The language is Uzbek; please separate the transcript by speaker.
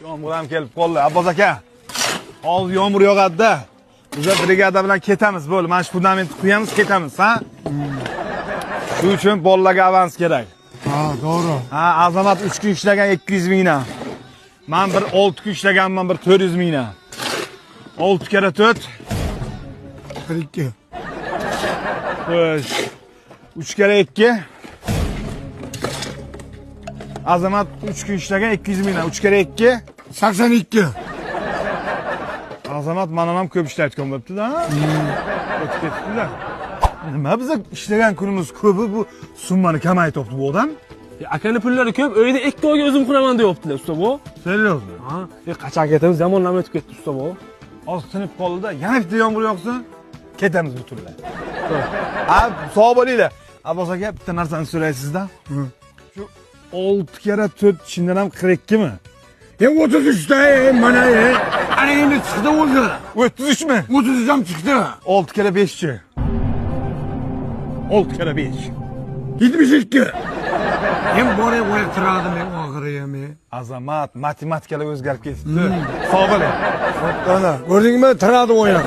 Speaker 1: Yomg'ir ham kelib qoldi. Abbos aka. Hozir yomg'ir yog'adi-da. Biz brigada bilan ketamiz, bo'ldi. Mana shu fundamentni quyamiz, ketamiz, ha? Shu uchun bolalarga avans kerak.
Speaker 2: Ha, to'g'ri.
Speaker 1: Ha, Azamat 3 kun ishlagan 200 mingdan. Men bir 6 kun ishlaganman, bir 400 mingdan. 6 kere 4
Speaker 2: 42.
Speaker 1: Xo'sh. 3 kere 2 Azamat 3 kun ishlagan 200 mingdan. 3 kere 2
Speaker 2: 82.
Speaker 1: Azamat mana ham ko'p ishlayotgan bo'libdi-da. O'tib ketdi-da. Nima biz ishlagan kunimiz ko'pi bu summani kamaytiribdi bu odam?
Speaker 3: Akani pullari ko'p, uyda 2 oyga o'zim quraman deyaptilar usta bu.
Speaker 1: Seriozmi?
Speaker 3: Ha, qachon ketamiz, zamonlama o'tib ketdi usta bu.
Speaker 1: Hozir tinib qoldi-da, yana bitta yomg'ir yog'sin, ketamiz butunlay. Ha, sog' bo'linglar. Abbos aka, bitta narsani so'raysizda. Shu 6 kere 4 chindan ham 42 mi?
Speaker 2: 33 da mana ana endi chiqdi o'zi.
Speaker 1: 33 mi?
Speaker 2: 33 ham chiqdi.
Speaker 1: 6 kere 5'chi. 6 kere 5.
Speaker 2: 72. Hem borib o'ytirdim men oxiriga men.
Speaker 1: Azamat, matematikalar o'zgarib ketdi. Sog' bo'ling.
Speaker 2: Ana, ko'rdingmi? Tiradi o'ynab.